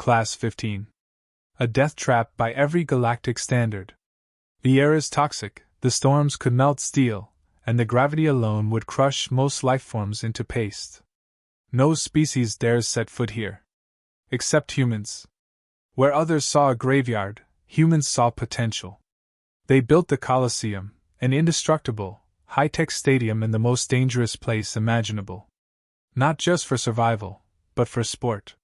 Class 15. A death trap by every galactic standard. The air is toxic, the storms could melt steel, and the gravity alone would crush most lifeforms into paste. No species dares set foot here. Except humans. Where others saw a graveyard, humans saw potential. They built the Colosseum, an indestructible, high-tech stadium in the most dangerous place imaginable. Not just for survival, but for sport.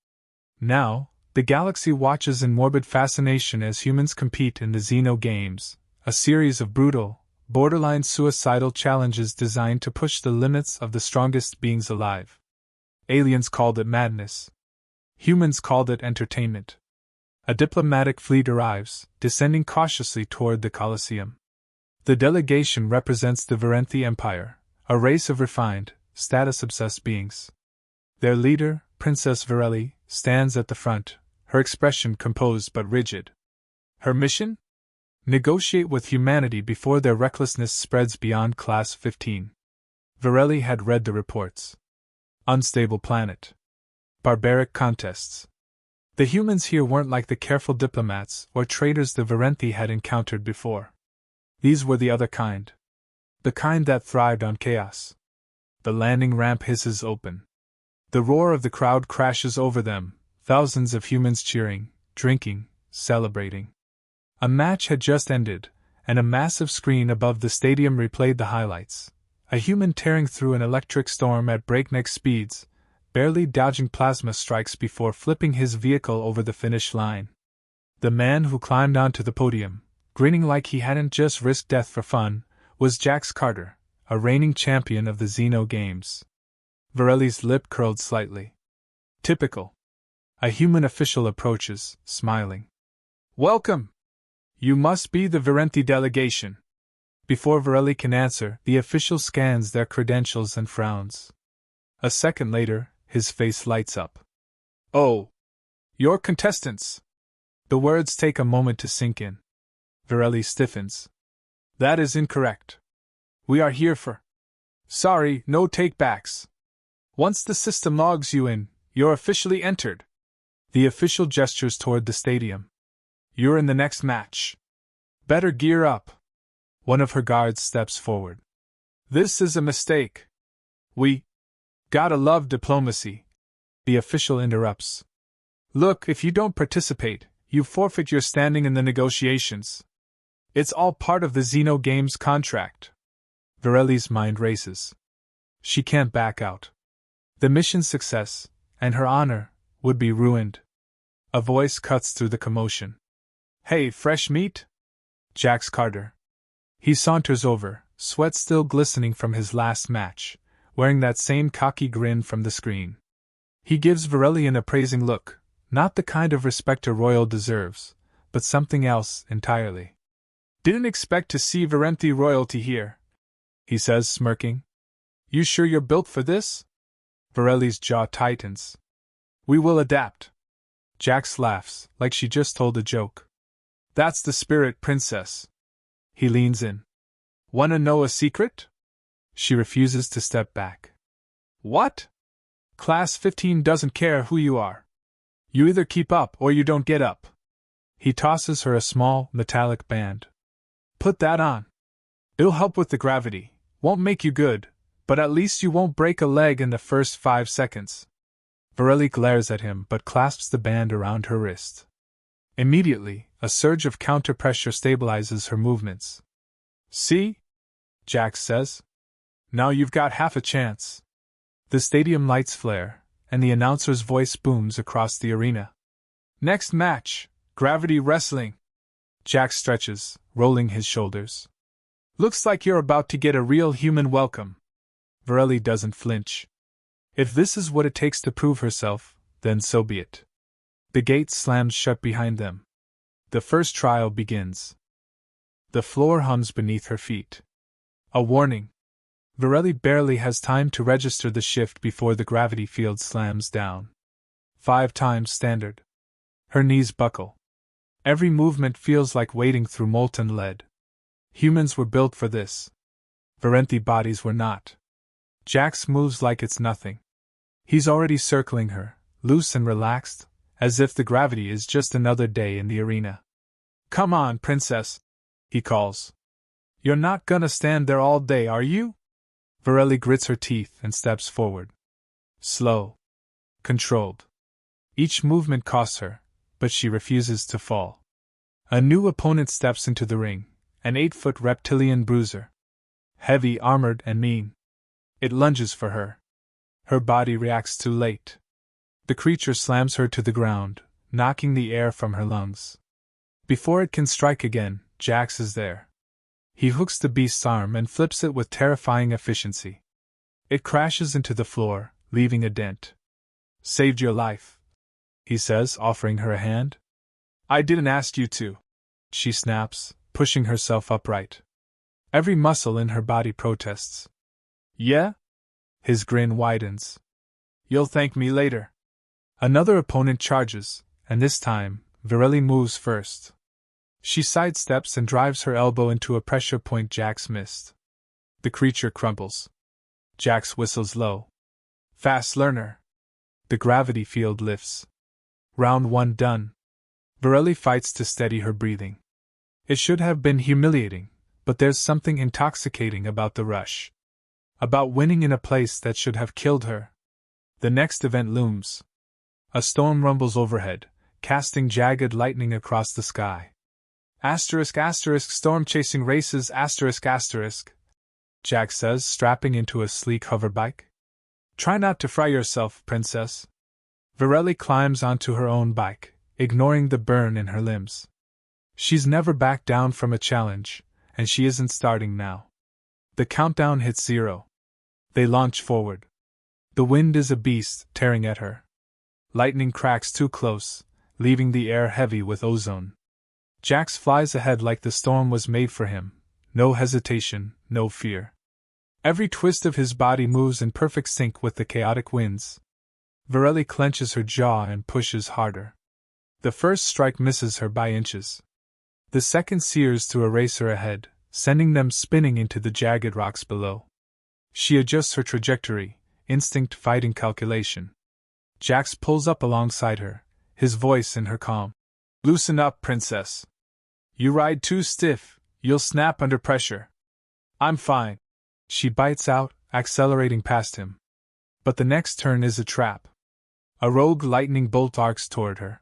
Now, the galaxy watches in morbid fascination as humans compete in the Xeno Games, a series of brutal, borderline suicidal challenges designed to push the limits of the strongest beings alive. Aliens called it madness. Humans called it entertainment. A diplomatic fleet arrives, descending cautiously toward the Colosseum. The delegation represents the Virenthi Empire, a race of refined, status-obsessed beings. Their leader, Princess Virelli, stands at the front, her expression composed but rigid. Her mission? Negotiate with humanity before their recklessness spreads beyond Class 15. Virelli had read the reports. Unstable planet. Barbaric contests. The humans here weren't like the careful diplomats or traitors the Virenthi had encountered before. These were the other kind. The kind that thrived on chaos. The landing ramp hisses open. The roar of the crowd crashes over them, thousands of humans cheering, drinking, celebrating. A match had just ended, and a massive screen above the stadium replayed the highlights. A human tearing through an electric storm at breakneck speeds, barely dodging plasma strikes before flipping his vehicle over the finish line. The man who climbed onto the podium, grinning like he hadn't just risked death for fun, was Jax Carter, a reigning champion of the Xeno Games. Virelli's lip curled slightly. Typical. A human official approaches, smiling. Welcome! You must be the Virenthi delegation. Before Virelli can answer, the official scans their credentials and frowns. A second later, his face lights up. Oh! You're contestants! The words take a moment to sink in. Virelli stiffens. That is incorrect. We are here for... Sorry, no take-backs. Once the system logs you in, you're officially entered. The official gestures toward the stadium. You're in the next match. Better gear up. One of her guards steps forward. This is a mistake. We... Gotta love diplomacy. The official interrupts. Look, if you don't participate, you forfeit your standing in the negotiations. It's all part of the Xeno Games contract. Virelli's mind races. She can't back out. The mission's success, and her honor, would be ruined. A voice cuts through the commotion. Hey, fresh meat? Jax Carter. He saunters over, sweat still glistening from his last match, wearing that same cocky grin from the screen. He gives Virelli an appraising look, not the kind of respect a royal deserves, but something else entirely. Didn't expect to see Virenthi royalty here, he says, smirking. You sure you're built for this? Virelli's jaw tightens. We will adapt. Jax laughs, like she just told a joke. That's the spirit, princess. He leans in. Wanna know a secret? She refuses to step back. What? Class 15 doesn't care who you are. You either keep up or you don't get up. He tosses her a small, metallic band. Put that on. It'll help with the gravity, won't make you good, but at least you won't break a leg in the first 5 seconds. Virelli glares at him but clasps the band around her wrist. Immediately, a surge of counter-pressure stabilizes her movements. See? Jax says. Now you've got half a chance. The stadium lights flare, and the announcer's voice booms across the arena. Next match, gravity wrestling. Jax stretches, rolling his shoulders. Looks like you're about to get a real human welcome. Virelli doesn't flinch. If this is what it takes to prove herself, then so be it. The gate slams shut behind them. The first trial begins. The floor hums beneath her feet. A warning. Virelli barely has time to register the shift before the gravity field slams down. 5 times standard. Her knees buckle. Every movement feels like wading through molten lead. Humans were built for this. Virenthi bodies were not. Jax moves like it's nothing. He's already circling her, loose and relaxed, as if the gravity is just another day in the arena. "Come on, princess," he calls. "You're not gonna stand there all day, are you?" Varelli grits her teeth and steps forward. Slow. Controlled. Each movement costs her, but she refuses to fall. A new opponent steps into the ring, an 8-foot reptilian bruiser. Heavy, armored, and mean. It lunges for her. Her body reacts too late. The creature slams her to the ground, knocking the air from her lungs. Before it can strike again, Jax is there. He hooks the beast's arm and flips it with terrifying efficiency. It crashes into the floor, leaving a dent. "Saved your life," he says, offering her a hand. "I didn't ask you to," she snaps, pushing herself upright. Every muscle in her body protests. "Yeah?" His grin widens. "You'll thank me later." Another opponent charges, and this time, Varelli moves first. She sidesteps and drives her elbow into a pressure point Jax missed. The creature crumbles. Jax whistles low. "Fast learner." The gravity field lifts. Round 1 done. Varelli fights to steady her breathing. It should have been humiliating, but there's something intoxicating about the rush. About winning in a place that should have killed her. The next event looms. A storm rumbles overhead, casting jagged lightning across the sky. Storm chasing races ***, Jack says, strapping into a sleek hoverbike. "Try not to fry yourself, princess." Varelli climbs onto her own bike, ignoring the burn in her limbs. She's never backed down from a challenge, and she isn't starting now. The countdown hits 0. They launch forward. The wind is a beast, tearing at her. Lightning cracks too close, leaving the air heavy with ozone. Jax flies ahead like the storm was made for him. No hesitation, no fear. Every twist of his body moves in perfect sync with the chaotic winds. Varelli clenches her jaw and pushes harder. The first strike misses her by inches. The second sears to a racer ahead, sending them spinning into the jagged rocks below. She adjusts her trajectory, instinct fighting calculation. Jax pulls up alongside her, his voice in her calm. "Loosen up, princess. You ride too stiff, you'll snap under pressure." "I'm fine," she bites out, accelerating past him. But the next turn is a trap. A rogue lightning bolt arcs toward her.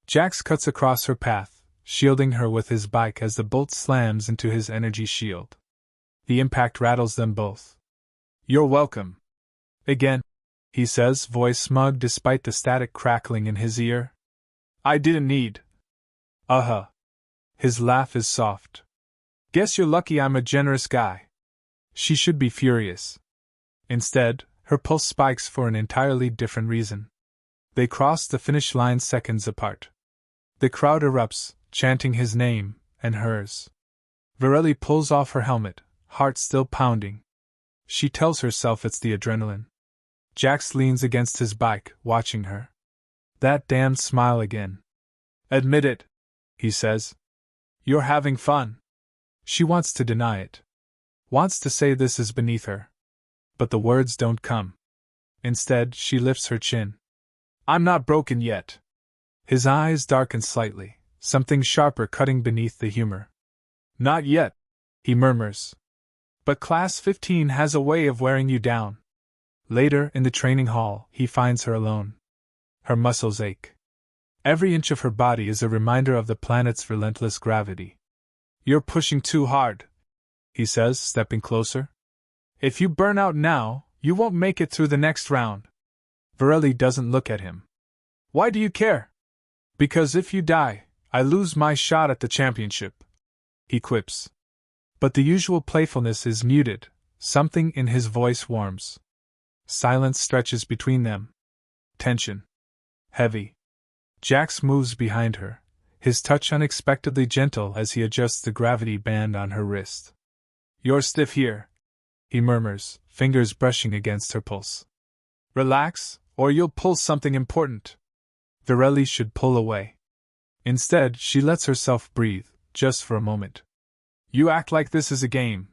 Jax cuts across her path, shielding her with his bike as the bolt slams into his energy shield. The impact rattles them both. "You're welcome." "Again," he says, voice smug despite the static crackling in his ear. "I didn't need." "Uh-huh." His laugh is soft. "Guess you're lucky I'm a generous guy." She should be furious. Instead, her pulse spikes for an entirely different reason. They cross the finish line seconds apart. The crowd erupts, chanting his name, and hers. Varelli pulls off her helmet, heart still pounding. She tells herself it's the adrenaline. Jax leans against his bike, watching her. That damned smile again. "Admit it," he says. "You're having fun." She wants to deny it. Wants to say this is beneath her. But the words don't come. Instead, she lifts her chin. "I'm not broken yet." His eyes darken slightly, something sharper cutting beneath the humor. "Not yet," he murmurs. "But Class 15 has a way of wearing you down." Later, in the training hall, he finds her alone. Her muscles ache. Every inch of her body is a reminder of the planet's relentless gravity. "You're pushing too hard," he says, stepping closer. "If you burn out now, you won't make it through the next round." Varelli doesn't look at him. "Why do you care?" "Because if you die, I lose my shot at the championship," he quips. But the usual playfulness is muted, something in his voice warms. Silence stretches between them. Tension. Heavy. Jax moves behind her, his touch unexpectedly gentle as he adjusts the gravity band on her wrist. "You're stiff here," he murmurs, fingers brushing against her pulse. "Relax, or you'll pull something important." Varelli should pull away. Instead, she lets herself breathe, just for a moment. "You act like this is a game,"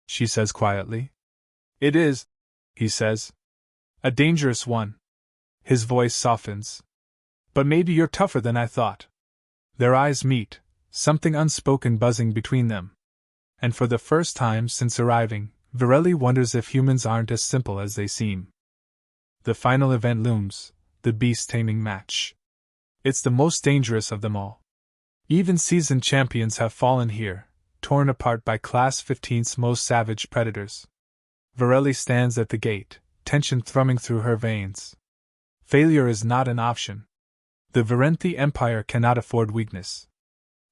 she says quietly. "It is," he says. "A dangerous one." His voice softens. But maybe you're tougher than I thought. Their eyes meet, something unspoken buzzing between them. And for the first time since arriving, Virelli wonders if humans aren't as simple as they seem. The final event looms, the beast taming match. It's the most dangerous of them all. Even seasoned champions have fallen here, torn apart by Class 15's most savage predators. Virelli stands at the gate, tension thrumming through her veins. Failure is not an option. The Virenthi Empire cannot afford weakness.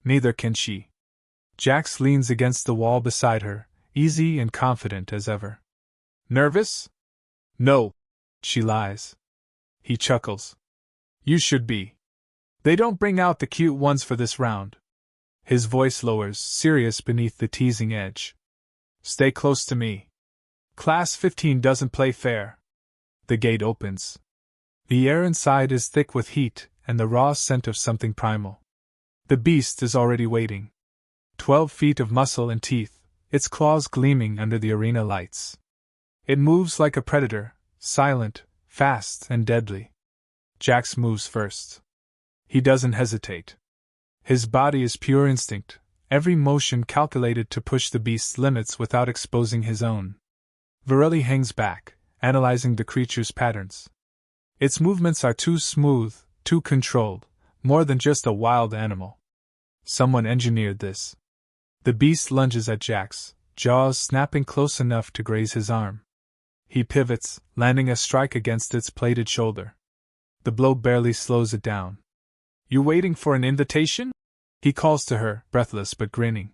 Neither can she. Jax leans against the wall beside her, easy and confident as ever. Nervous? No. She lies. He chuckles. You should be. They don't bring out the cute ones for this round. His voice lowers, serious beneath the teasing edge. Stay close to me. Class 15 doesn't play fair. The gate opens. The air inside is thick with heat and the raw scent of something primal. The beast is already waiting. 12 feet of muscle and teeth, its claws gleaming under the arena lights. It moves like a predator, silent, fast, and deadly. Jax moves first. He doesn't hesitate. His body is pure instinct, every motion calculated to push the beast's limits without exposing his own. Virelli hangs back, analyzing the creature's patterns. Its movements are too smooth, too controlled, more than just a wild animal. Someone engineered this. The beast lunges at Jax, jaws snapping close enough to graze his arm. He pivots, landing a strike against its plated shoulder. The blow barely slows it down. You waiting for an invitation? He calls to her, breathless but grinning.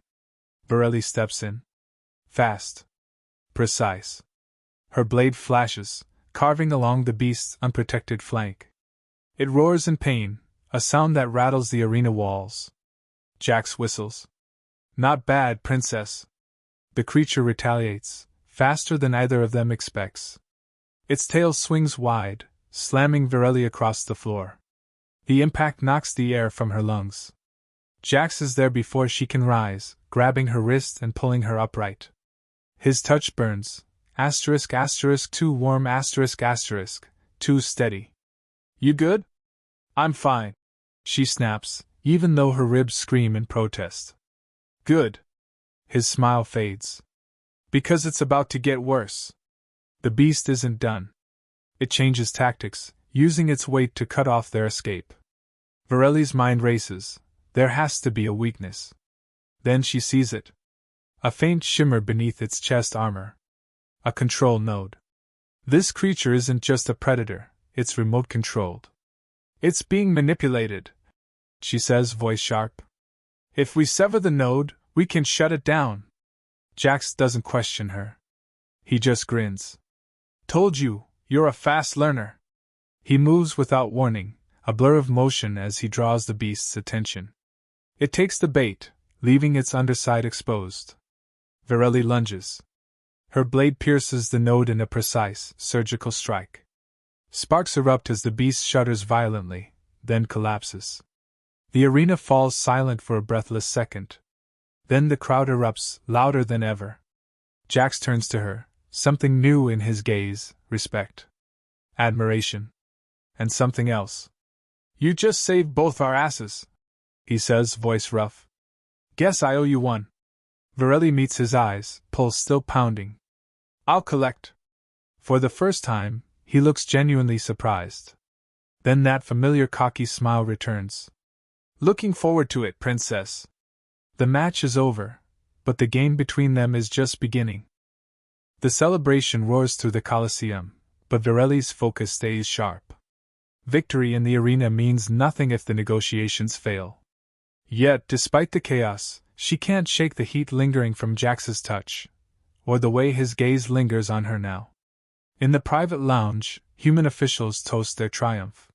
Virelli steps in. Fast. Precise. Her blade flashes, carving along the beast's unprotected flank. It roars in pain, a sound that rattles the arena walls. Jax whistles. Not bad, princess. The creature retaliates, faster than either of them expects. Its tail swings wide, slamming Virelli across the floor. The impact knocks the air from her lungs. Jax is there before she can rise, grabbing her wrist and pulling her upright. His touch burns, too warm, too steady. You good? I'm fine. She snaps, even though her ribs scream in protest. Good. His smile fades. Because it's about to get worse. The beast isn't done. It changes tactics, using its weight to cut off their escape. Virelli's mind races. There has to be a weakness. Then she sees it. A faint shimmer beneath its chest armor. A control node. This creature isn't just a predator, it's remote-controlled. It's being manipulated, she says, voice sharp. If we sever the node, we can shut it down. Jax doesn't question her. He just grins. Told you, you're a fast learner. He moves without warning, a blur of motion as he draws the beast's attention. It takes the bait, leaving its underside exposed. Virelli lunges. Her blade pierces the node in a precise, surgical strike. Sparks erupt as the beast shudders violently, then collapses. The arena falls silent for a breathless second. Then the crowd erupts, louder than ever. Jax turns to her, something new in his gaze, respect. Admiration. And something else. You just saved both our asses, he says, voice rough. Guess I owe you one. Virelli meets his eyes, pulse still pounding. I'll collect. For the first time, he looks genuinely surprised. Then that familiar cocky smile returns. Looking forward to it, princess. The match is over, but the game between them is just beginning. The celebration roars through the Colosseum, but Virelli's focus stays sharp. Victory in the arena means nothing if the negotiations fail. Yet, despite the chaos, she can't shake the heat lingering from Jax's touch, or the way his gaze lingers on her now. In the private lounge, human officials toast their triumph.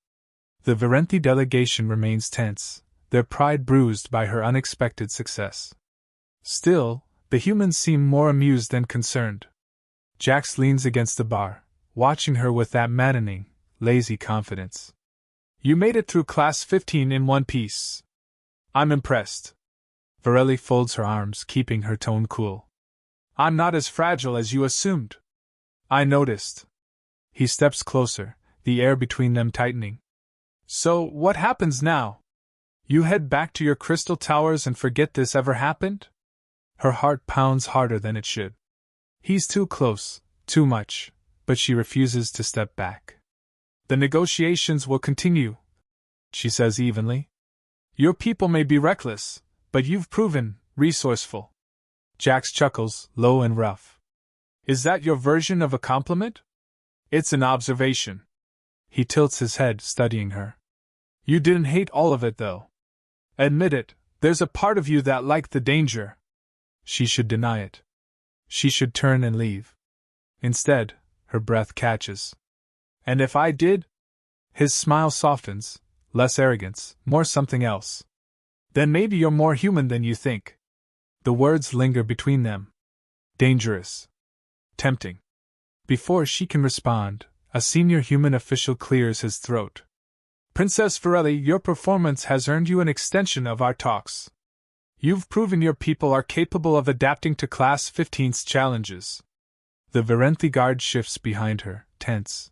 The Virenthi delegation remains tense, their pride bruised by her unexpected success. Still, the humans seem more amused than concerned. Jax leans against the bar, watching her with that maddening, lazy confidence. You made it through Class 15 in one piece. I'm impressed. Virelli folds her arms, keeping her tone cool. I'm not as fragile as you assumed. I noticed. He steps closer, the air between them tightening. So, what happens now? You head back to your crystal towers and forget this ever happened? Her heart pounds harder than it should. He's too close, too much, but she refuses to step back. The negotiations will continue, she says evenly. Your people may be reckless, but you've proven resourceful. Jax chuckles, low and rough. Is that your version of a compliment? It's an observation. He tilts his head, studying her. You didn't hate all of it, though. Admit it, there's a part of you that liked the danger. She should deny it. She should turn and leave. Instead, her breath catches. And if I did? His smile softens, less arrogance, more something else. Then maybe you're more human than you think. The words linger between them. Dangerous. Tempting. Before she can respond, a senior human official clears his throat. Princess Virelli, your performance has earned you an extension of our talks. You've proven your people are capable of adapting to Class 15's challenges. The Virenthi guard shifts behind her, tense.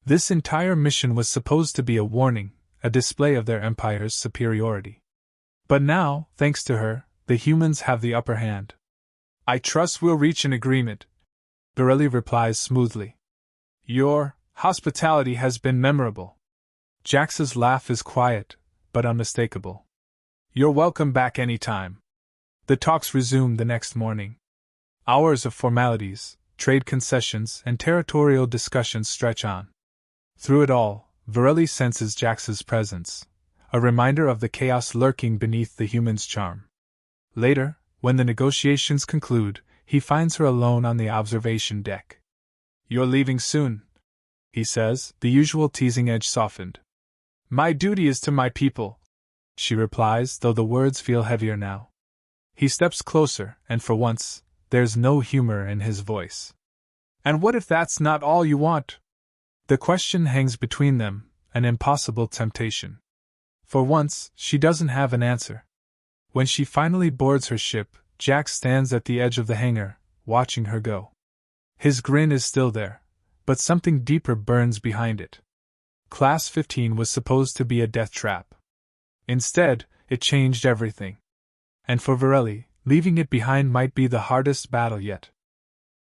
This entire mission was supposed to be a warning, a display of their empire's superiority. But now, thanks to her, the humans have the upper hand. I trust we'll reach an agreement, Virelli replies smoothly. Your hospitality has been memorable. Jax's laugh is quiet, but unmistakable. You're welcome back any time. The talks resume the next morning. Hours of formalities, trade concessions, and territorial discussions stretch on. Through it all, Virelli senses Jax's presence, a reminder of the chaos lurking beneath the human's charm. Later, when the negotiations conclude, he finds her alone on the observation deck. You're leaving soon, he says, the usual teasing edge softened. My duty is to my people, she replies, though the words feel heavier now. He steps closer, and for once, there's no humor in his voice. And what if that's not all you want? The question hangs between them, an impossible temptation. For once, she doesn't have an answer. When she finally boards her ship, Jax stands at the edge of the hangar, watching her go. His grin is still there, but something deeper burns behind it. Class 15 was supposed to be a death trap. Instead, it changed everything. And for Virelli, leaving it behind might be the hardest battle yet.